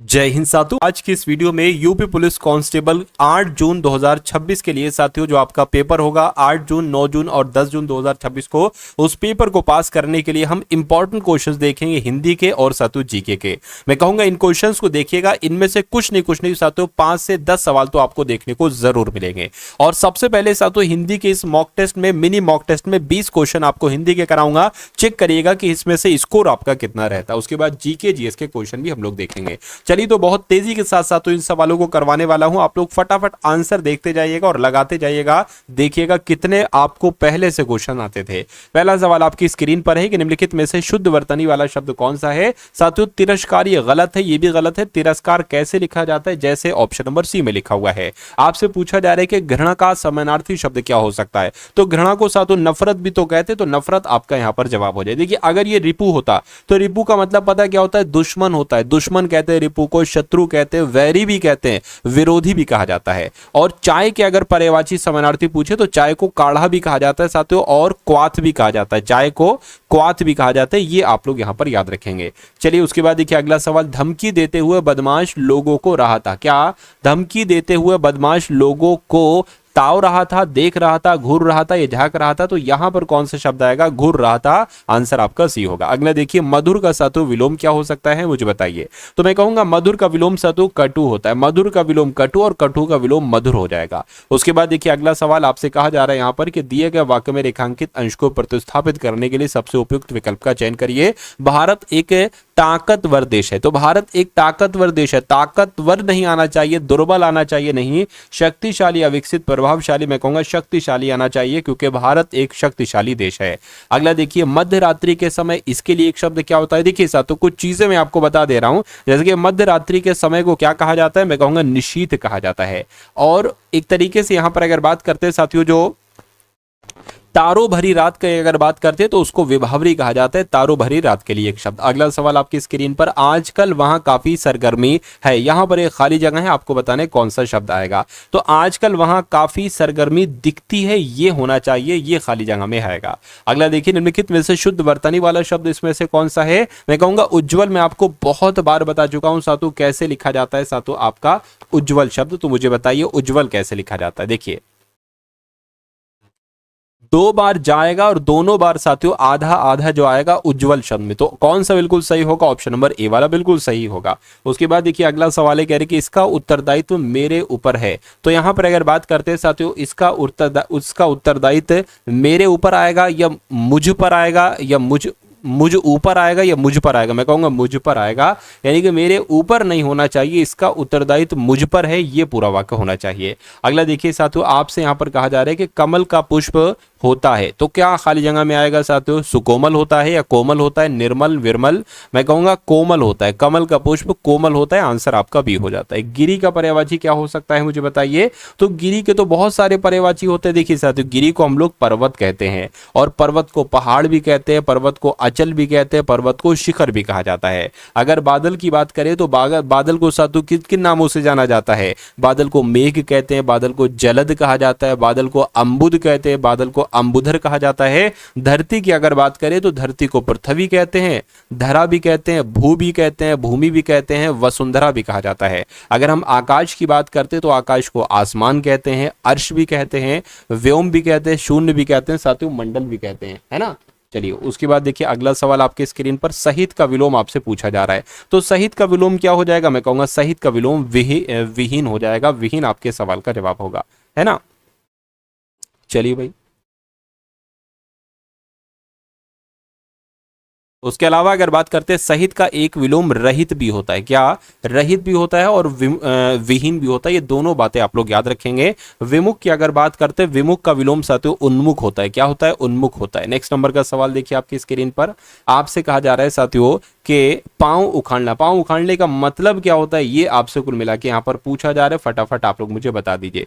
जय हिंद साथियों। आज की इस वीडियो में यूपी पुलिस कांस्टेबल 8 जून 2026 के लिए साथियों जो आपका पेपर होगा 8 जून, 9 जून और 10 जून 2026 को, उस पेपर को पास करने के लिए हम इंपॉर्टेंट क्वेश्चंस देखेंगे हिंदी के और साथियों जीके के। मैं कहूंगा इन क्वेश्चंस को देखिएगा, इनमें से कुछ नहीं साथियों 5 से 10 सवाल तो आपको देखने को जरूर मिलेंगे। और सबसे पहले साथियों हिंदी के इस मॉक टेस्ट में, मिनी मॉक टेस्ट में 20 क्वेश्चन आपको हिंदी के कराऊंगा। चेक करिएगा कि इसमें से स्कोर आपका कितना रहता है। उसके बाद जीके जीएस के क्वेश्चन भी हम लोग देखेंगे। चलिए तो बहुत तेजी के साथ साथ तो इन सवालों को करवाने वाला हूं। आप लोग फटाफट आंसर देखते जाइएगा और लगाते जाइएगा, देखिएगा कितने आपको पहले से क्वेश्चन आते थे। पहला सवाल आपकी स्क्रीन पर है कि निम्नलिखित में से शुद्ध वर्तनी वाला शब्द कौन सा है। साथियों तिरस्कार ये गलत है, ये भी गलत है। तिरस्कार कैसे लिखा जाता है, जैसे ऑप्शन नंबर सी में लिखा हुआ है। आपसे पूछा जा रहा है कि घृणा का समानार्थी शब्द क्या हो सकता है, तो घृणा को साथियों नफरत भी तो कहते, तो नफरत आपका यहां पर जवाब हो जाए। देखिए अगर ये रिपु होता तो रिपु का मतलब पता क्या होता है, दुश्मन होता है। दुश्मन कहते हैं रिपु को, शत्रु कहते हैं, वैरी भी कहते हैं, विरोधी भी कहा जाता है। और चाय के अगर पर्यायवाची समानार्थी पूछे तो चाय को काढ़ा भी कहा जाता है साथियों, और क्वाथ भी कहा जाता है। चाय को क्वाथ भी कहा जाता है, ये आप लोग यहां पर याद रखेंगे। चलिए उसके बाद देखिए अगला सवाल, धमकी देते हुए बदमाश लोगों को रहा था। क्या धमकी देते हुए बदमाश लोगों को ताव रहा था, देख रहा था, घूर रहा था, ये झांक रहा था, तो यहां पर कौन सा शब्द आएगा, घूर रहा था। आंसर आपका सी होगा। अगला देखिए मधुर का साथियों विलोम क्या हो सकता है, मुझे बताइए। तो मैं कहूंगा मधुर का विलोम साथियों कटु होता है। मधुर का विलोम कटु और कटु का विलोम मधुर हो जाएगा। उसके बाद देखिए अगला सवाल आपसे कहा जा रहा है यहां पर कि दिए गए वाक्य में रेखांकित अंश को प्रतिस्थापित करने के लिए सबसे उपयुक्त विकल्प का चयन करिए। भारत एक ताकतवर देश है, तो भारत एक ताकतवर देश है। ताकतवर नहीं आना चाहिए, दुर्बल आना चाहिए नहीं, शक्तिशाली, अविकसित, प्रभावशाली, मैं कहूंगा शक्तिशाली आना चाहिए, क्योंकि भारत एक शक्तिशाली देश है। अगला देखिए मध्य रात्रि के समय, इसके लिए एक शब्द क्या होता है। देखिए साथियों कुछ चीजें मैं आपको बता दे रहा हूं, जैसे कि मध्य रात्रि के समय को क्या कहा जाता है, मैं कहूंगा निशीथ कहा जाता है। और एक तरीके से यहां पर अगर बात करते हैं साथियों, जो तारों भरी रात की अगर बात करते हैं तो उसको विभावरी कहा जाता है। तारों भरी रात के लिए एक शब्द। अगला सवाल आपकी स्क्रीन पर, आजकल वहां काफी सरगर्मी है। यहां पर एक खाली जगह है, आपको बताने कौन सा शब्द आएगा। तो आजकल वहां काफी सरगर्मी दिखती है, ये होना चाहिए, ये खाली जगह में आएगा। अगला देखिए निम्नलिखित में से शुद्ध वर्तनी वाला शब्द इसमें से कौन सा है। मैं कहूंगा उज्ज्वल। मैं आपको बहुत बार बता चुका हूं साथियों कैसे लिखा जाता है साथियों आपका उज्ज्वल शब्द, तो मुझे बताइए उज्ज्वल कैसे लिखा जाता है। देखिए 2 बार जाएगा और दोनों बार साथियों आधा आधा जो आएगा उज्जवल शब्द में, तो कौन सा बिल्कुल सही होगा, ऑप्शन नंबर ए वाला बिल्कुल सही होगा। उसके बाद देखिए अगला सवाल है, कह रहे कि इसका उत्तरदायित्व मेरे ऊपर है। तो यहां पर अगर बात करते हैं साथियों इसका उत्तरदायित्व मेरे ऊपर आएगा या मुझ पर आएगा, या मुझ ऊपर आएगा या मुझ पर आएगा। मैं कहूंगा मुझ पर आएगा, यानी कि मेरे ऊपर नहीं होना चाहिए, इसका उत्तरदायित्व मुझ पर है, ये पूरा वाक्य होना चाहिए। अगला देखिए साथियों आपसे यहां पर कहा जा रहा है कि कमल का पुष्प होता है, तो क्या खाली जगह में आएगा साथियों, सुकोमल होता है या कोमल होता है, निर्मल, विरमल। मैं कहूंगा कोमल होता है, कमल का पुष्प कोमल होता है। आंसर आपका बी हो जाता है। गिरी का पर्यायवाची क्या हो सकता है, मुझे बताइए। तो गिरी के तो बहुत सारे पर्यायवाची होते हैं। देखिए साथियों गिरी को हम लोग पर्वत कहते हैं, और पर्वत को पहाड़ भी कहते हैं, पर्वत को अचल भी कहते हैं, पर्वत को शिखर भी कहा जाता है। अगर बादल की बात करें तो बादल को साथियों किन किन नामों से जाना जाता है। बादल को मेघ कहते हैं, बादल को जलद कहा जाता है, बादल को अम्बुद कहते हैं, बादल को अंबुधर कहा जाता है। धरती की अगर बात करें तो धरती को पृथ्वी कहते हैं, धरा भी कहते हैं, भू भी कहते हैं, भूमि भी कहते हैं, वसुंधरा भी कहा जाता है। अगर हम आकाश की बात करते हैं तो आकाश को आसमान कहते हैं, अर्श भी कहते हैं, व्योम भी कहते हैं, शून्य भी कहते हैं, साथियों मंडल भी कहते हैं, है ना। चलिए उसके बाद देखिए अगला सवाल आपके स्क्रीन पर, सहित का विलोम आपसे पूछा जा रहा है। तो सहित का विलोम क्या हो जाएगा, मैं कहूंगा सहित का विलोम विहीन हो जाएगा। विहीन आपके सवाल का जवाब होगा, है ना। चलिए भाई उसके अलावा अगर बात करते हैं सहित का एक विलोम रहित भी होता है। क्या रहित भी होता है और विहीन भी होता है, ये दोनों बातें आप लोग याद रखेंगे। विमुख की अगर बात करते हैं, विमुख का विलोम साथियों उन्मुख होता है। क्या होता है, उन्मुख होता है। नेक्स्ट नंबर का सवाल देखिए आपकी स्क्रीन पर, आपसे कहा जा रहा है साथियों कि पांव उखाड़ना। पांव उखाड़ने का मतलब क्या होता है, ये आपसे कुल मिला के यहाँ पर पूछा जा रहा है। फटाफट आप लोग मुझे बता दीजिए।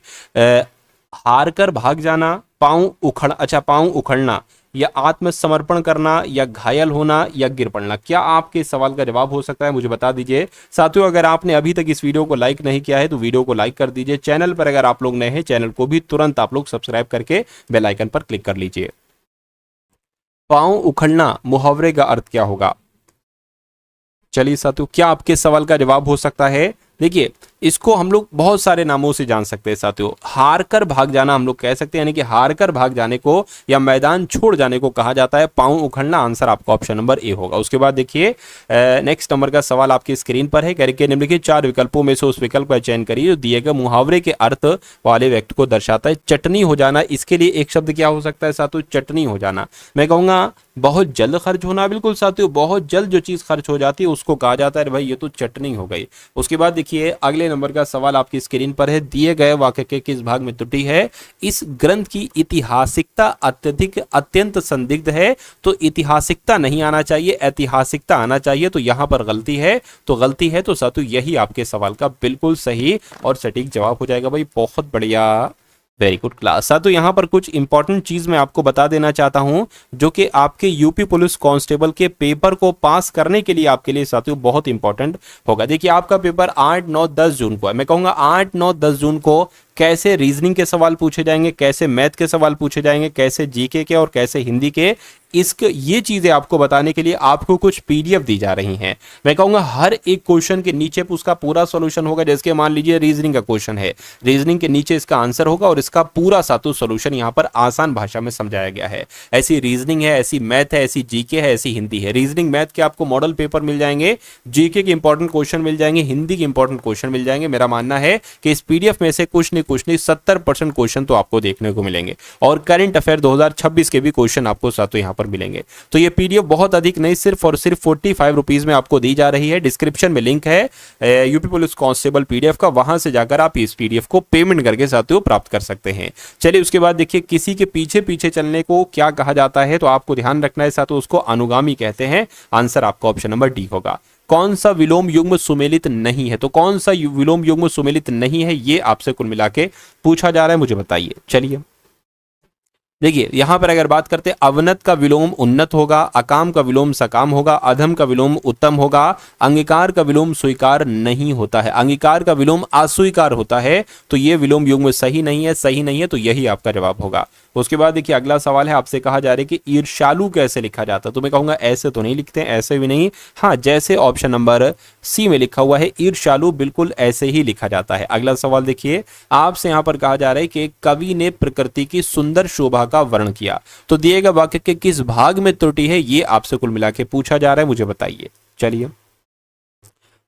हार कर भाग जाना, पांव उखड़ना, या आत्मसमर्पण करना, या घायल होना, या गिर पड़ना। क्या आपके सवाल का जवाब हो सकता है, मुझे बता दीजिए। साथियों अगर आपने अभी तक इस वीडियो को लाइक नहीं किया है तो वीडियो को लाइक कर दीजिए। चैनल पर अगर आप लोग नए हैं, चैनल को भी तुरंत आप लोग सब्सक्राइब करके बेल आइकन पर क्लिक कर लीजिए। पांव उखड़ना मुहावरे का अर्थ क्या होगा। चलिए साथियों, क्या आपके सवाल का जवाब हो सकता है? देखिए, इसको हम लोग बहुत सारे नामों से जान सकते हैं साथियों। हार कर भाग जाना हम लोग कह सकते हैं, यानी कि हार कर भाग जाने को या मैदान छोड़ जाने को कहा जाता है पांव उखड़ना। आंसर आपका ऑप्शन नंबर ए होगा। उसके बाद देखिए नेक्स्ट नंबर का सवाल आपकी स्क्रीन पर है। कह के निम्नलिखित 4 विकल्पों में से उस विकल्प का चयन करिए जो दिए गए मुहावरे के अर्थ वाले व्यक्ति को दर्शाता है। चटनी हो जाना, इसके लिए एक शब्द क्या हो सकता है साथियों? चटनी हो जाना। मैं कहूंगा बहुत जल्द खर्च होना। बिल्कुल साथियों, बहुत जल्द जो चीज खर्च हो जाती है उसको कहा जाता है भाई ये तो चटनी हो गई। उसके बाद देखिए अगले नंबर का सवाल आपकी स्क्रीन पर है। दिए गए वाक्य के किस भाग में त्रुटि है? इस ग्रंथ की ऐतिहासिकता अत्यंत संदिग्ध है। तो ऐतिहासिकता नहीं आना चाहिए, ऐतिहासिकता आना चाहिए। तो यहां पर गलती है, तो गलती है तो साथियों यही आपके सवाल का बिल्कुल सही और सटीक जवाब हो जाएगा। भाई बहुत बढ़िया, वेरी गुड क्लास। तो यहाँ पर कुछ इंपॉर्टेंट चीज मैं आपको बता देना चाहता हूँ जो कि आपके यूपी पुलिस कांस्टेबल के पेपर को पास करने के लिए आपके लिए साथियों बहुत इंपॉर्टेंट होगा। देखिए आपका पेपर 8, 9, 10 जून को है। मैं कहूंगा 8, 9, 10 जून को कैसे रीजनिंग के सवाल पूछे जाएंगे, कैसे मैथ के सवाल पूछे जाएंगे, कैसे जीके के और कैसे हिंदी के, ये चीजें आपको बताने के लिए आपको कुछ पीडीएफ दी जा रही हैं। मैं कहूंगा हर एक क्वेश्चन के नीचे उसका पूरा सॉल्यूशन होगा। जैसे मान लीजिए रीजनिंग का क्वेश्चन है, रीजनिंग के नीचे इसका आंसर होगा और इसका पूरा सातों सॉल्यूशन यहाँ पर आसान भाषा में समझाया गया है। ऐसी रीजनिंग है, ऐसी मैथ है, ऐसी जीके है, ऐसी हिंदी है। रीजनिंग मैथ के आपको मॉडल पेपर मिल जाएंगे, जीके के इंपॉर्टेंट क्वेश्चन मिल जाएंगे, हिंदी के इंपॉर्टेंट क्वेश्चन मिल जाएंगे। मेरा मानना है कि इस पीडीएफ में से कुछ नहीं 70% क्वेश्चन तो आपको देखने को मिलेंगे और करंट अफेयर 2026 के भी क्वेश्चन आपको सातों यहाँ पर मिलेंगे। तो ये पीडीएफ बहुत अधिक नहीं, सिर्फ और सिर्फ 45 रुपीज में आपको दी जा रही है। डिस्क्रिप्शन में लिंक है यूपी पुलिस कांस्टेबल पीडीएफ का, वहां से जाकर आप इस पीडीएफ को पेमेंट करके साथियों प्राप्त कर सकते हैं। चलिए उसके बाद देखिए किसी के पीछे पीछे चलने को क्या कहा जाता है, तो आपको ध्यान रखना है साथियों, उसको अनुगामी कहते हैं। आंसर आपका ऑप्शन नंबर डी होगा। कौन सा विलोम युग्म सुमेलित नहीं है? तो कौन सा विलोम युग्म सुमेलित नहीं है ये आपसे कुल मिला के पूछा जा रहा है, मुझे बताइए। चलिए देखिए यहां पर अगर बात करते हैं, अवनत का विलोम उन्नत होगा, अकाम का विलोम सकाम होगा, अधम का विलोम उत्तम होगा, अंगीकार का विलोम स्वीकार नहीं होता है, अंगीकार का विलोम अस्वीकार होता है। तो ये विलोम युग्म सही नहीं है, सही नहीं है, तो यही आपका जवाब होगा। उसके बाद देखिए अगला सवाल है, आपसे कहा जा रहा है कि ईर्ष्यालु कैसे लिखा जाता है? तो मैं कहूंगा ऐसे तो नहीं लिखते, ऐसे भी नहीं, हाँ जैसे ऑप्शन नंबर सी में लिखा हुआ है ईर्ष्यालु, बिल्कुल ऐसे ही लिखा जाता है। अगला सवाल देखिए, आपसे यहां पर कहा जा रहा है कि कवि ने प्रकृति की सुंदर शोभा का वर्णन किया। तो दिए गए वाक्य के किस भाग में त्रुटि है ये आपसे कुल मिला के पूछा जा रहा है, मुझे बताइए। चलिए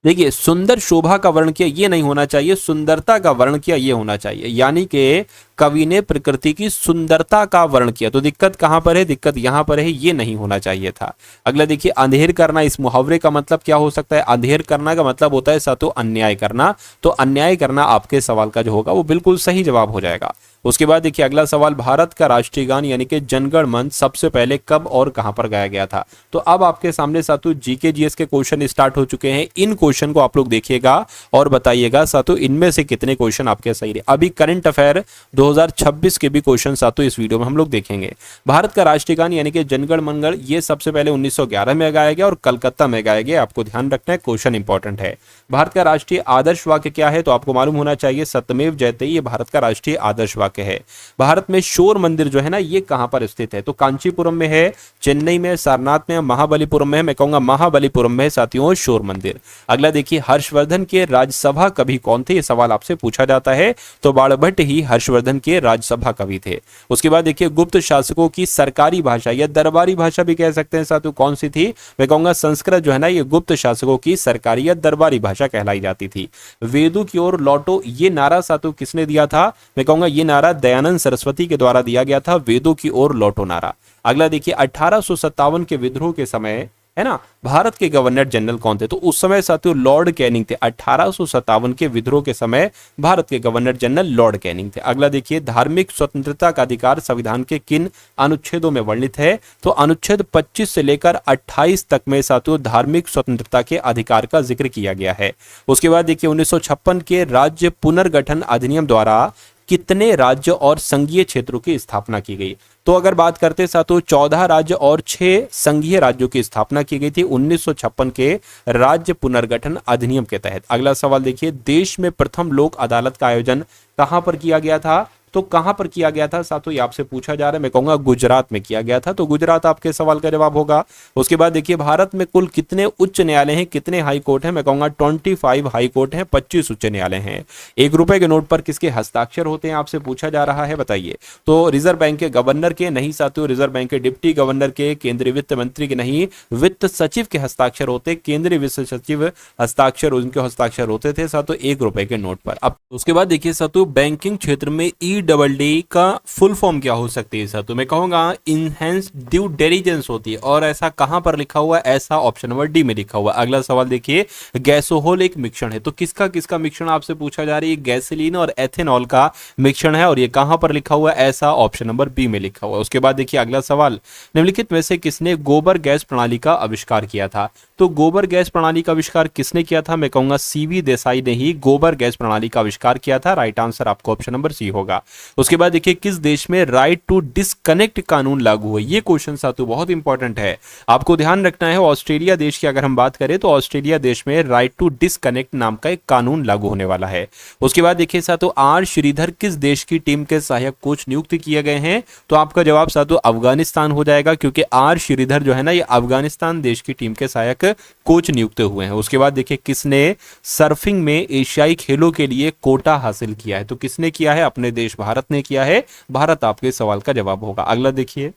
देखिए, सुंदर शोभा का वर्णन किया ये नहीं होना चाहिए, सुंदरता का वर्णन किया ये होना चाहिए। यानी कि कवि ने प्रकृति की सुंदरता का वर्णन किया, तो दिक्कत कहां पर है? दिक्कत यहां पर है, ये नहीं होना चाहिए था। अगला देखिए, अंधेर करना, इस मुहावरे का मतलब क्या हो सकता है? अंधेर करना का मतलब होता है साथों अन्याय करना। तो अन्याय करना आपके सवाल का जो होगा वो बिल्कुल सही जवाब हो जाएगा। उसके बाद देखिए अगला सवाल, भारत का राष्ट्रीय गान यानी कि जनगण मन सबसे पहले कब और कहां पर गाया गया था? तो अब आपके सामने साथों जीके जीएस के क्वेश्चन स्टार्ट हो चुके हैं। इन क्वेश्चन को आप लोग देखिएगा और बताइएगा साथों इनमें से कितने क्वेश्चन आपके सही रहे। अभी करंट अफेयर 2026 के भी क्वेश्चन साथों इस वीडियो में हम लोग देखेंगे। भारत का राष्ट्रीय गान यानी कि जनगण मंगल ये सबसे पहले 1911 में गाया गया और कलकत्ता में गाया गया। आपको ध्यान रखना है, क्वेश्चन इंपॉर्टेंट है। भारत का राष्ट्रीय आदर्श वाक्य क्या है? तो आपको मालूम होना चाहिए सत्यमेव जयते, ये भारत का राष्ट्रीय आदर्श वाक्य है। भारत में शोर मंदिर जो है ना ये कहां पर स्थित है? तो कांचीपुरम में है, चेन्नई में, सारनाथ में, महाबलीपुरम में है। मैं कहूंगा महाबलीपुरम में साथियों शोर मंदिर। अगला देखिए, हर्षवर्धन के राज्यसभा कवि कौन थे? ये सवाल आपसे पूछा जाता है। तो बाणभट्ट ही हर्षवर्धन के राज्यसभा कवि थे। उसके बाद देखिए, गुप्त शासकों की सरकारी भाषा या दरबारी भाषा भी कह सकते हैं साथियों, कौन सी थी? मैं कहूंगा संस्कृत जो है ना ये गुप्त शासकों की सरकारी या दरबारी भाषा कहलाई जाती थी। वेदों की ओर लौटो, ये नारा साथियों किसने दिया था? मैं कहूंगा ये नारा दयानंद सरस्वती के द्वारा दिया गया था, वेदों की ओर लौटो नारा। अगला देखिए, 1857 के विद्रोह के समय है ना भारत के गवर्नर जनरल कौन थे? तो उस समय साथियों लॉर्ड कैनिंग थे। 1857 के विद्रोह के समय भारत के गवर्नर जनरल लॉर्ड कैनिंग थे। अगला देखिए, धार्मिक स्वतंत्रता का अधिकार संविधान के किन अनुच्छेदों में वर्णित है? तो अनुच्छेद 25 से लेकर 28 तक में साथियों धार्मिक स्वतंत्रता के अधिकार का जिक्र किया गया है। उसके बाद देखिए, 1956 के राज्य पुनर्गठन अधिनियम द्वारा कितने राज्य और संघीय क्षेत्रों की स्थापना की गई? तो अगर बात करते साथियों 14 राज्य और 6 संघीय राज्यों की स्थापना की गई थी 1956 के राज्य पुनर्गठन अधिनियम के तहत। अगला सवाल देखिए, देश में प्रथम लोक अदालत का आयोजन कहां पर किया गया था? तो कहां पर किया गया था साथियों, ये आपसे पूछा जा रहा है। मैं कहूंगा गुजरात में किया गया था, तो गुजरात आपके सवाल का जवाब होगा। उसके बाद देखिए भारत में कुल कितने उच्च न्यायालय हैं, कितने हाई कोर्ट हैं? मैं कहूंगा 25 हाई कोर्ट हैं, 25 उच्च न्यायालय हैं। 1 रुपए के नोट पर किसके हस्ताक्षर होते हैं आपसे पूछा जा रहा है, बताइए। तो रिजर्व बैंक के गवर्नर के नहीं साथियों, रिजर्व बैंक के डिप्टी गवर्नर के, केंद्रीय वित्त मंत्री के नहीं, वित्त सचिव के हस्ताक्षर होते। केंद्रीय वित्त सचिव हस्ताक्षर, उनके हस्ताक्षर होते थे साथियों 1 रुपए के नोट पर। अब उसके बाद देखिए साथियों बैंकिंग क्षेत्र में EDD का फुल फॉर्म क्या हो सकती है साथियों? मैं कहूंगा इनहेंस ड्यू डिलिजेंस होती है। और ऐसा कहां पर लिखा हुआ है? ऐसा ऑप्शन नंबर डी में लिखा हुआ है। अगला सवाल देखिए, गैसोहोल एक मिश्रण है, तो किसका किसका मिश्रण आपसे पूछा जा रहा है? गैसोलीन और एथेनॉल का मिश्रण है, और ये कहां पर लिखा हुआ है? ऐसा ऑप्शन नंबर बी में लिखा हुआ है। उसके बाद देखिए अगला सवाल, निम्नलिखित में से किसने गोबर गैस प्रणाली का आविष्कार किया था? तो गोबर गैस प्रणाली का आविष्कार किसने किया था? मैं कहूंगा CV देसाई ने ही गोबर गैस प्रणाली का आविष्कार किया था। राइट आंसर आपको ऑप्शन नंबर सी होगा। उसके बाद देखिए किस देश में राइट टू डिस्कनेक्ट कानून लागू हुआ? ये क्वेश्चन साथियों बहुत इंपॉर्टेंट है, आपको ध्यान रखना है। ऑस्ट्रेलिया देश की अगर हम बात करें तो ऑस्ट्रेलिया देश में राइट टू डिस्कनेक्ट नाम का एक कानून लागू होने वाला है। उसके बाद देखिए साथियों R श्रीधर किस देश की टीम के सहायक कोच नियुक्त किए गए हैं? तो आपका जवाब साथियों अफगानिस्तान हो जाएगा, क्योंकि R श्रीधर जो है ना, ये अफगानिस्तान देश की टीम के सहायक कोच नियुक्त हुए हैं। उसके बाद देखिए किसने सर्फिंग में एशियाई खेलों के लिए कोटा हासिल किया है? तो किसने किया है? अपने देश भारत ने किया है। भारत आपके सवाल का जवाब होगा। अगला देखिए,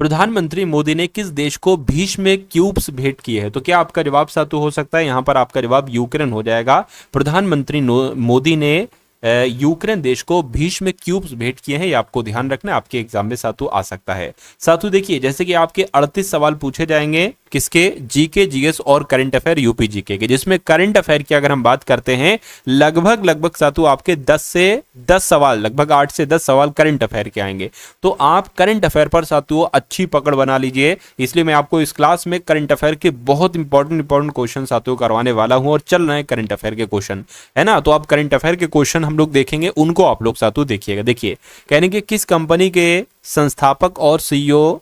प्रधानमंत्री मोदी ने किस देश को भीष्म क्यूब्स भेंट किए हैं? तो क्या आपका जवाब साथियों हो सकता है यहां पर आपका जवाब यूक्रेन हो जाएगा। प्रधानमंत्री मोदी ने यूक्रेन देश को भीष्म क्यूब्स भेंट किए हैं, ये आपको ध्यान रखना है, आपके एग्जाम में साथियों आ सकता है। साथियों देखिए जैसे कि आपके 38 सवाल पूछे जाएंगे किसके? जीके, जीएस और करंट अफेयर यूपी जीके के, जिसमें करंट अफेयर की अगर हम बात करते हैं लगभग साथियों आपके 10 से 10 सवाल, लगभग 8 से 10 सवाल करंट अफेयर के आएंगे। तो आप करंट अफेयर पर साथियों अच्छी पकड़ बना लीजिए, इसलिए मैं आपको इस क्लास में करंट अफेयर के बहुत इंपॉर्टेंट क्वेश्चन साथियों करवाने वाला हूं, और चल रहे हैं करंट अफेयर के क्वेश्चन, है ना। तो आप करंट अफेयर के क्वेश्चन हम लोग देखेंगे, उनको आप लोग साथियों देखिएगा। देखिए कहने के किस कंपनी के संस्थापक और सीईओ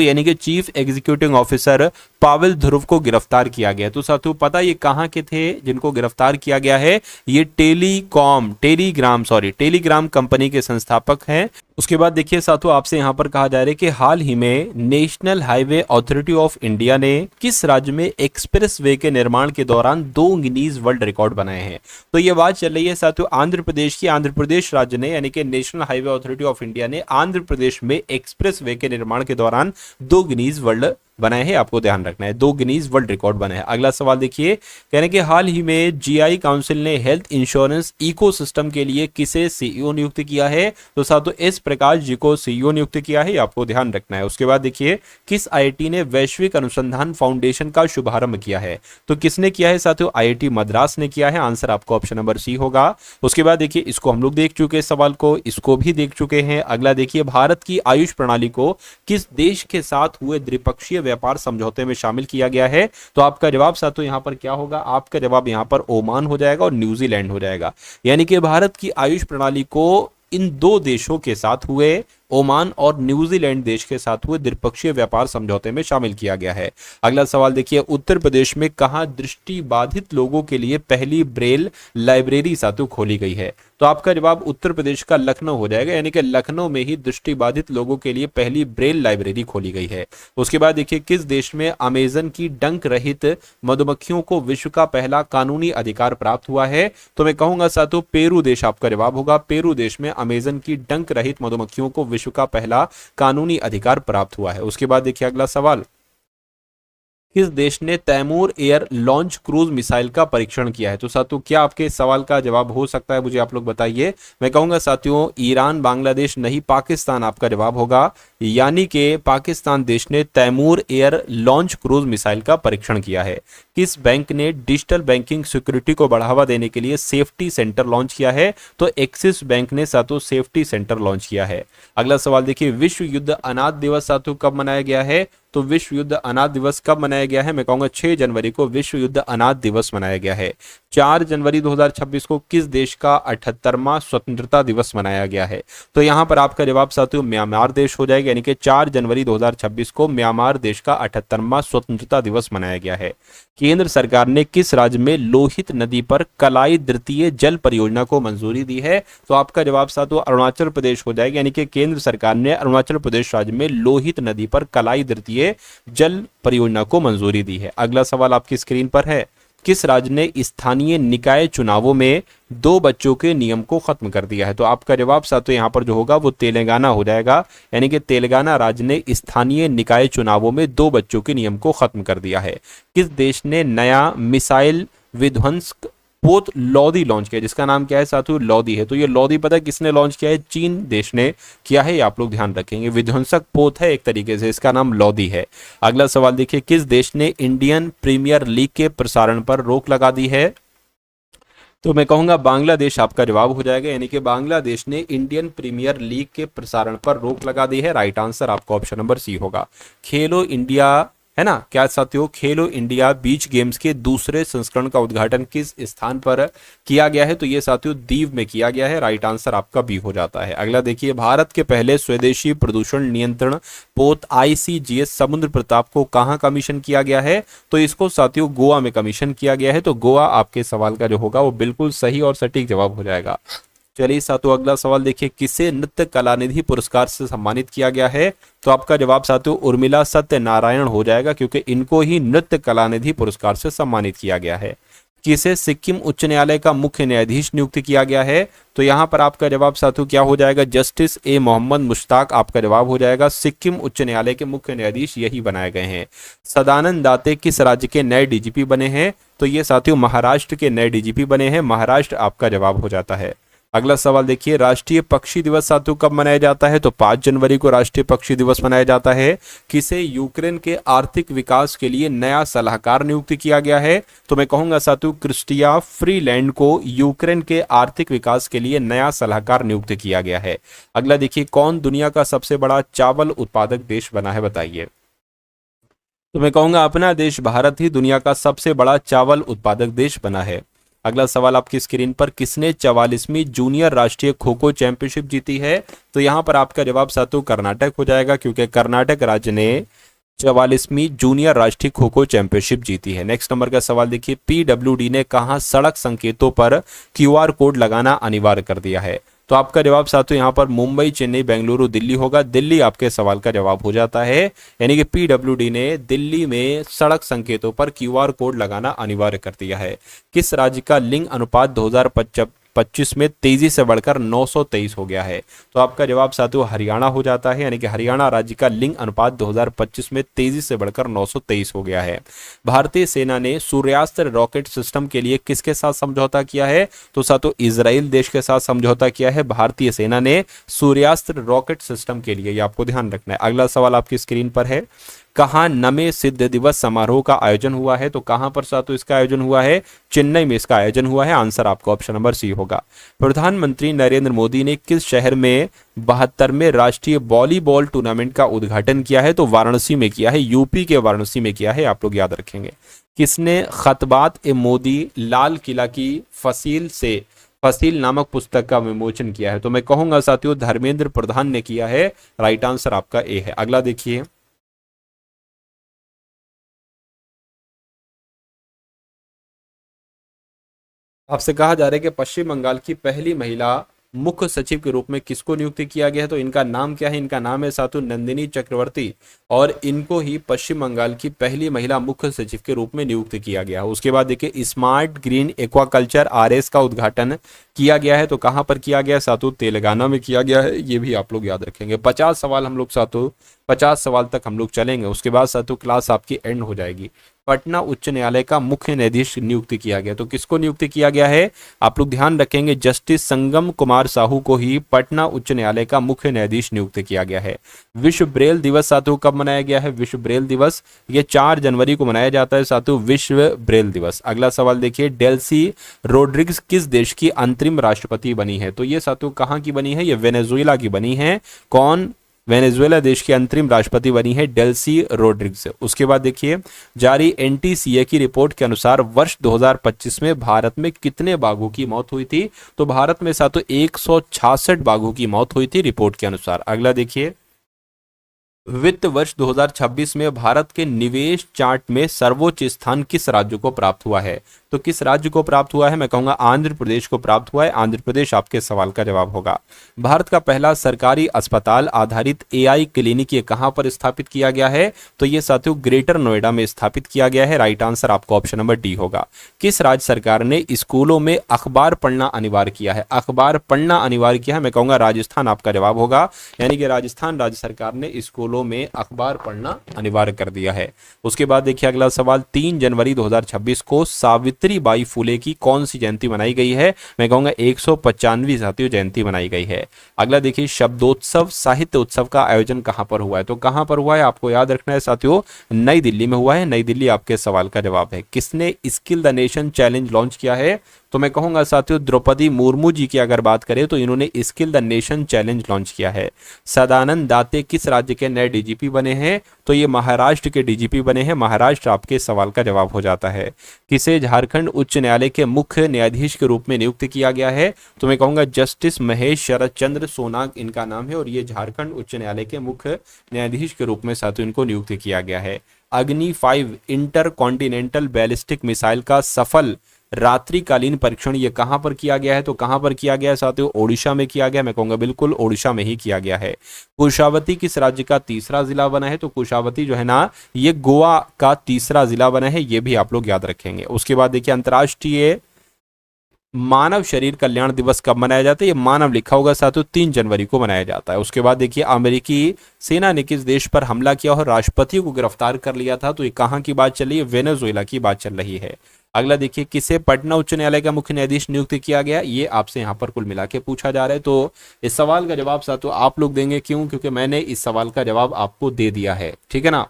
यानी कि चीफ एग्जीक्यूटिव ऑफिसर पावेल ध्रुव को गिरफ्तार किया गया? तो साथियों पता ये कहां के थे जिनको गिरफ्तार किया गया है? ये टेलीग्राम कंपनी के संस्थापक हैं। उसके बाद देखिए साथियों आपसे यहां पर कहा जा रहा है कि हाल ही में national highway authority of India ने किस राज्य में एक्सप्रेस वे के निर्माण के दौरान 2 गिनीज वर्ल्ड रिकॉर्ड बनाए हैं? तो ये बात चल रही है साथियों आंध्र प्रदेश की। आंध्र प्रदेश राज्य ने यानी कि national highway authority of India ने आंध्र प्रदेश में एक्सप्रेस वे के निर्माण के दौरान 2 गिनीज वर्ल्ड बनाए हैं, आपको ध्यान रखना है, 2 गिनीज वर्ल्ड रिकॉर्ड बने हैं। अगला सवाल देखिए, कहने के हाल ही में जीआई काउंसिल ने हेल्थ इंश्योरेंस इकोसिस्टम के लिए किसे सीईओ नियुक्त किया है? तो साथियों एस प्रकाश जी को सीईओ नियुक्त किया है, आपको ध्यान रखना है। उसके बाद देखिए किस आईआईटी ने वैश्विक अनुसंधान फाउंडेशन का शुभारंभ किया है? तो किसने किया है साथियों? आईआईटी मद्रास ने किया है। आंसर आपको ऑप्शन नंबर सी होगा। उसके बाद देखिए इसको हम लोग देख चुके हैं, सवाल को इसको भी देख चुके हैं। अगला देखिए, भारत की आयुष प्रणाली को किस देश के साथ हुए द्विपक्षीय व्यापार समझौते में शामिल किया गया है? तो आपका जवाब साथियों यहां पर क्या होगा? आपका जवाब यहां पर ओमान हो जाएगा और न्यूजीलैंड हो जाएगा। यानी कि भारत की आयुष प्रणाली को इन 2 देशों के साथ हुए, ओमान और न्यूजीलैंड देश के साथ हुए द्विपक्षीय व्यापार समझौते में शामिल किया गया है। अगला सवाल देखिए, उत्तर प्रदेश में कहां दृष्टि बाधित लोगों के लिए पहली ब्रेल लाइब्रेरी साथियों खोली गई है? तो आपका जवाब उत्तर प्रदेश का लखनऊ हो जाएगा, यानी कि लखनऊ में ही दृष्टि बाधित लोगों के लिए पहली ब्रेल लाइब्रेरी खोली गई है। उसके बाद देखिए किस देश में अमेजन की डंक रहित मधुमक्खियों को विश्व का पहला कानूनी अधिकार प्राप्त हुआ है? तो मैं कहूंगा साथियों पेरू देश आपका जवाब होगा। पेरू देश में अमेजन की डंक रहित मधुमक्खियों को विश्व का पहला कानूनी अधिकार प्राप्त हुआ है। उसके बाद देखिए अगला सवाल, किस देश ने Taimur air launch cruise missile का परीक्षण किया है? तो साथियों क्या आपके सवाल का जवाब हो सकता है, मुझे आप लोग बताइए। मैं कहूंगा साथियों ईरान, बांग्लादेश नहीं, पाकिस्तान आपका जवाब होगा। यानी कि पाकिस्तान देश ने Taimur air launch cruise missile का परीक्षण किया है। किस बैंक ने डिजिटल बैंकिंग सिक्योरिटी को बढ़ावा देने के लिए सेफ्टी सेंटर लॉन्च किया है? तो एक्सिस बैंक ने साथियों सेफ्टी सेंटर लॉन्च किया है। अगला सवाल देखिए, विश्व युद्ध अनाथ दिवस साथियों कब मनाया गया है? तो विश्व युद्ध अनाथ दिवस कब मनाया गया है? मैं कहूंगा 6 जनवरी को विश्व युद्ध अनाथ दिवस मनाया गया है। 4 जनवरी 2026 को किस देश का 78वां स्वतंत्रता दिवस मनाया गया है? तो यहां पर आपका जवाब साथियों म्यांमार देश हो जाएगा, यानी कि 4 जनवरी 2026 को म्यांमार देश का 78वां स्वतंत्रता दिवस मनाया गया है। केंद्र सरकार ने किस राज्य में लोहित नदी पर कलाई द्वितीय जल परियोजना को मंजूरी दी है? तो आपका जवाब साथियों अरुणाचल प्रदेश हो जाएगा, यानी कि केंद्र सरकार ने अरुणाचल प्रदेश राज्य में लोहित नदी पर कलाई द्वितीय जल परियोजना को मंजूरी दी है। अगला सवाल आपकी स्क्रीन पर है, किस राज्य ने स्थानीय निकाय चुनावों में 2 बच्चों के नियम को खत्म कर दिया है? तो आपका जवाब साथियों यहां पर जो होगा वो तेलंगाना हो जाएगा, यानी कि तेलंगाना राज्य ने स्थानीय निकाय चुनावों में 2 बच्चों के नियम को खत्म कर दिया है। किस देश ने नया मिसाइल विध्वंस पोत लॉदी लॉन्च किया, जिसका नाम क्या है साथियों? लॉदी है। तो ये लॉदी पता है किसने लॉन्च किया है? चीन देश ने किया है, ये आप लोग ध्यान रखेंगे। विध्वंसक पोत है एक तरीके से, इसका नाम लॉदी है। अगला सवाल देखिए, किस देश ने इंडियन प्रीमियर लीग के प्रसारण पर रोक लगा दी है? तो मैं कहूंगा बांग्लादेश आपका जवाब हो जाएगा, यानी कि बांग्लादेश ने इंडियन प्रीमियर लीग के प्रसारण पर रोक लगा दी है। राइट आंसर आपका ऑप्शन नंबर सी होगा। खेलो इंडिया है ना क्या साथियों, खेलो इंडिया बीच गेम्स के दूसरे संस्करण का उद्घाटन किस स्थान पर किया गया है? तो ये साथियों दीव में किया गया है। राइट आंसर आपका बी हो जाता है। अगला देखिए, भारत के पहले स्वदेशी प्रदूषण नियंत्रण पोत ICGS समुद्र प्रताप को कहां कमीशन किया गया है? तो इसको साथियों गोवा में कमीशन किया गया है। तो गोवा आपके सवाल का जो होगा वो बिल्कुल सही और सटीक जवाब हो जाएगा। चलिए साथियों अगला सवाल देखिए, किसे नृत्य कलानिधि पुरस्कार से सम्मानित किया गया है? तो आपका जवाब साथियों उर्मिला सत्यनारायण हो जाएगा, क्योंकि इनको ही नृत्य कलानिधि पुरस्कार से सम्मानित किया गया है। किसे सिक्किम उच्च न्यायालय का मुख्य न्यायाधीश नियुक्त किया गया है? तो यहां पर आपका जवाब साथियों क्या हो जाएगा? जस्टिस ए मोहम्मद मुश्ताक आपका जवाब हो जाएगा। सिक्किम उच्च न्यायालय के मुख्य न्यायाधीश यही बनाए गए हैं। सदानंद दाते किस राज्य के नए DGP बने हैं? तो ये साथियों महाराष्ट्र के नए DGP बने हैं। महाराष्ट्र आपका जवाब हो जाता है। अगला सवाल देखिए, राष्ट्रीय पक्षी दिवस साथियों कब मनाया जाता है? तो 5 जनवरी को राष्ट्रीय पक्षी दिवस मनाया जाता है। किसे यूक्रेन के आर्थिक विकास के लिए नया सलाहकार नियुक्त किया गया है? तो मैं कहूंगा साथियों क्रिस्टिया फ्रीलैंड को यूक्रेन के आर्थिक विकास के लिए नया सलाहकार नियुक्त किया गया है। अगला देखिए, कौन दुनिया का सबसे बड़ा चावल उत्पादक देश बना है? बताइए। तो मैं कहूंगा अपना देश भारत ही दुनिया का सबसे बड़ा चावल उत्पादक देश बना है। अगला सवाल आपकी स्क्रीन पर, किसने 44वीं जूनियर राष्ट्रीय खो खो चैंपियनशिप जीती है? तो यहां पर आपका जवाब साथियों कर्नाटक हो जाएगा, क्योंकि कर्नाटक राज्य ने 44वीं जूनियर राष्ट्रीय खो खो चैंपियनशिप जीती है। नेक्स्ट नंबर का सवाल देखिए, PWD ने कहां सड़क संकेतों पर QR कोड लगाना अनिवार्य कर दिया है? तो आपका जवाब साथियों यहाँ पर मुंबई, चेन्नई, बेंगलुरु, दिल्ली होगा। दिल्ली आपके सवाल का जवाब हो जाता है, यानी कि PWD ने दिल्ली में सड़क संकेतों पर QR कोड लगाना अनिवार्य कर दिया है। किस राज्य का लिंग अनुपात 2025 में तेजी से बढ़कर 923 हो गया है? तो आपका जवाब साथियों हरियाणा हो जाता है, यानी कि हरियाणा राज्य का लिंग अनुपात 2025 में तेजी से बढ़कर 923 हो गया है। भारतीय सेना ने सूर्यास्त्र रॉकेट सिस्टम के लिए किसके साथ समझौता किया है? तो साथियों इजराइल देश के साथ समझौता किया है भारतीय सेना ने सूर्यास्त्र रॉकेट सिस्टम के लिए, ये आपको ध्यान रखना है। अगला सवाल आपकी स्क्रीन पर है, कहां नमे सिद्ध दिवस समारोह का आयोजन हुआ है? तो कहां पर साथियों इसका आयोजन हुआ है? चेन्नई में इसका आयोजन हुआ है। आंसर आपका ऑप्शन नंबर सी होगा। प्रधानमंत्री नरेंद्र मोदी ने किस शहर में 72वें राष्ट्रीय वॉलीबॉल टूर्नामेंट का उद्घाटन किया है? तो वाराणसी में किया है, यूपी के वाराणसी में किया है, आप लोग याद रखेंगे। किसने खतबात ए मोदी लाल किला की फसील नामक पुस्तक का विमोचन किया है? तो मैं कहूंगा साथियों धर्मेंद्र प्रधान ने किया है। राइट आंसर आपका ए है। अगला देखिए, आपसे कहा जा रहा है कि पश्चिम बंगाल की पहली महिला मुख्य सचिव के रूप में किसको नियुक्त किया गया है? तो इनका नाम क्या है? इनका नाम है साथियों नंदिनी चक्रवर्ती, और इनको ही पश्चिम बंगाल की पहली महिला मुख्य सचिव के रूप में नियुक्त किया गया है। उसके बाद देखिए, स्मार्ट ग्रीन एक्वाकल्चर RS का उद्घाटन किया गया है। तो कहां पर किया गया साथियों? तेलंगाना में किया गया है, ये भी आप लोग याद रखेंगे। 50 सवाल हम लोग साथियों 50 सवाल तक हम लोग चलेंगे, उसके बाद साथियों क्लास आपकी एंड हो जाएगी। पटना उच्च न्यायालय का मुख्य न्यायाधीश नियुक्त किया गया, तो किसको नियुक्त किया गया है? आप लोग ध्यान रखेंगे, जस्टिस संगम कुमार साहू को ही पटना उच्च न्यायालय का मुख्य न्यायाधीश नियुक्त किया गया है। विश्व ब्रेल दिवस साथियों कब मनाया गया है? विश्व ब्रेल दिवस ये 4 जनवरी को मनाया जाता है साथियों, विश्व ब्रेल दिवस। अगला सवाल देखिए, डेल्सी रोड्रिग्स किस देश की अंतरिम राष्ट्रपति बनी है? तो ये साथियों कहाँ की बनी है? ये वेनेजुएला की बनी है। कौन? वेनेजुएला देश की अंतरिम राष्ट्रपति बनी है डेल्सी रोड्रिग्स। उसके बाद देखिए, जारी एनटीसीए की रिपोर्ट के अनुसार वर्ष 2025 में भारत में कितने बाघों की मौत हुई थी? तो भारत में सातों 166 बाघों की मौत हुई थी रिपोर्ट के अनुसार। अगला देखिए, वित्त वर्ष 2026 में भारत के निवेश चार्ट में सर्वोच्च स्थान किस राज्य को प्राप्त हुआ है? तो किस राज्य को प्राप्त हुआ है? मैं कहूंगा आंध्र प्रदेश को प्राप्त हुआ है। आंध्र प्रदेश आपके सवाल का जवाब होगा। भारत का पहला सरकारी अस्पताल आधारित एआई क्लिनिक ये कहां पर स्थापित किया गया है? तो ये साथियों ग्रेटर नोएडा में स्थापित किया गया है। राइट आंसर आपको ऑप्शन नंबर डी होगा। किस राज्य सरकार ने स्कूलों में अखबार पढ़ना अनिवार्य किया है? अखबार पढ़ना अनिवार्य किया है, मैं कहूंगा राजस्थान आपका जवाब होगा। यानी कि राजस्थान राज्य सरकार ने स्कूलों में अखबार पढ़ना अनिवार्य कर दिया है। उसके बाद देखिए अगला सवाल, 3 जनवरी 2026 को सावित्रीबाई फुले की कौन सी जयंती मनाई गई है? मैं कहूंगा 195वीं साथियों जयंती मनाई गई है। अगला देखिए, शब्दोत्सव साहित्य उत्सव का आयोजन कहां पर हुआ है? तो कहां पर हुआ है आपको याद रखना है साथियों, नई दिल्ली में हुआ है। नई दिल्ली आपके सवाल का जवाब है। किसने skill the nation challenge launch किया है? तो मैं कहूंगा साथियों द्रौपदी मुर्मू जी की अगर बात करें तो इन्होंने skill the nation challenge launch किया है। सदानंद दाते किस राज्य के नए डीजीपी बने हैं? तो ये महाराष्ट्र के डीजीपी बने हैं। महाराष्ट्र आपके सवाल का जवाब हो जाता है। किसे झारखंड उच्च न्यायालय के मुख्य न्यायाधीश के रूप में नियुक्त किया गया है? तो मैं कहूंगा जस्टिस महेश शरद चंद्र सोनाग इनका नाम है और ये झारखंड उच्च न्यायालय के मुख्य न्यायाधीश के रूप में साथियों इनको नियुक्त किया गया है। अग्नि 5 इंटर कॉन्टिनेंटल बैलिस्टिक मिसाइल का सफल रात्रिकालीन परीक्षण ये कहां पर किया गया है? तो कहां पर किया गया है साथियों? ओडिशा में किया गया। मैं कहूंगा बिल्कुल ओडिशा में ही किया गया है। कुशावती किस राज्य का तीसरा जिला बना है? तो कुशावती जो है ना ये गोवा का तीसरा जिला बना है। ये भी आप लोग याद रखेंगे। उसके बाद देखिए, अंतर्राष्ट्रीय मानव शरीर कल्याण दिवस कब मनाया जाता है? ये मानव लिखा होगा साथियों 3 जनवरी को मनाया जाता है। उसके बाद देखिए, अमेरिकी सेना ने किस देश पर हमला किया और राष्ट्रपति को गिरफ्तार कर लिया था? तो ये कहां की बात चल रही है? वेनेजुएला की बात चल रही है। अगला देखिए, किसे पटना उच्च न्यायालय का मुख्य न्यायाधीश नियुक्त किया गया? ये आपसे यहाँ पर कुल मिला के पूछा जा रहा है। तो इस सवाल का जवाब साथियों आप लोग देंगे। क्यों? क्योंकि मैंने इस सवाल का जवाब आपको दे दिया है। ठीक है ना।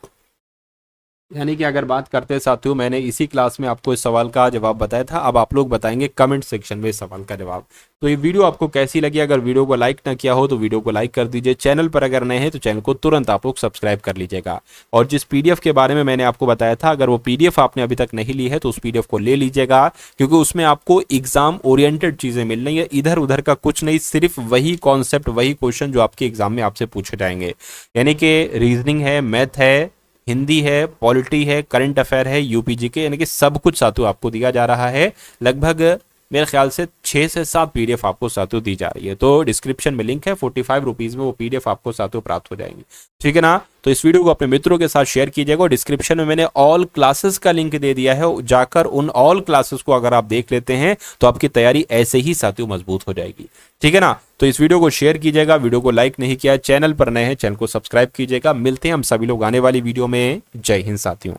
यानी कि अगर बात करते हैं साथियों, मैंने इसी क्लास में आपको इस सवाल का जवाब बताया था। अब आप लोग बताएंगे कमेंट सेक्शन में इस सवाल का जवाब। तो ये वीडियो आपको कैसी लगी? अगर वीडियो को लाइक ना किया हो तो वीडियो को लाइक कर दीजिए। चैनल पर अगर नए हैं तो चैनल को तुरंत आप लोग सब्सक्राइब कर लीजिएगा। और जिस पीडीएफ के बारे में मैंने आपको बताया था, अगर वो पीडीएफ आपने अभी तक नहीं ली है तो उस पीडीएफ को ले लीजिएगा, क्योंकि उसमें आपको एग्जाम ओरिएंटेड चीजें मिल रही है। इधर उधर का कुछ नहीं, सिर्फ वही कॉन्सेप्ट वही क्वेश्चन जो आपके एग्जाम में आपसे पूछे जाएंगे। यानी कि रीजनिंग है, मैथ है, हिंदी है, पॉलिटी है, करंट अफेयर है, यूपीजी के, यानी कि सब कुछ साथियों आपको दिया जा रहा है। लगभग मेरे ख्याल से 6 से 7 पीडीएफ आपको साथियों दी जा रही है। तो डिस्क्रिप्शन में लिंक है, 45 रुपीज में वो पीडीएफ आपको साथियों प्राप्त हो जाएंगी। ठीक है ना। तो इस वीडियो को अपने मित्रों के साथ शेयर कीजिएगा। डिस्क्रिप्शन में मैंने ऑल क्लासेस का लिंक दे दिया है। जाकर उन ऑल क्लासेस को अगर आप देख लेते हैं तो आपकी तैयारी ऐसे ही साथियों मजबूत हो जाएगी। ठीक है ना। तो इस वीडियो को शेयर कीजिएगा। वीडियो को लाइक नहीं किया, चैनल पर नए हैं, चैनल को सब्सक्राइब कीजिएगा। मिलते हैं हम सभी लोग आने वाली वीडियो में। जय हिंद साथियों।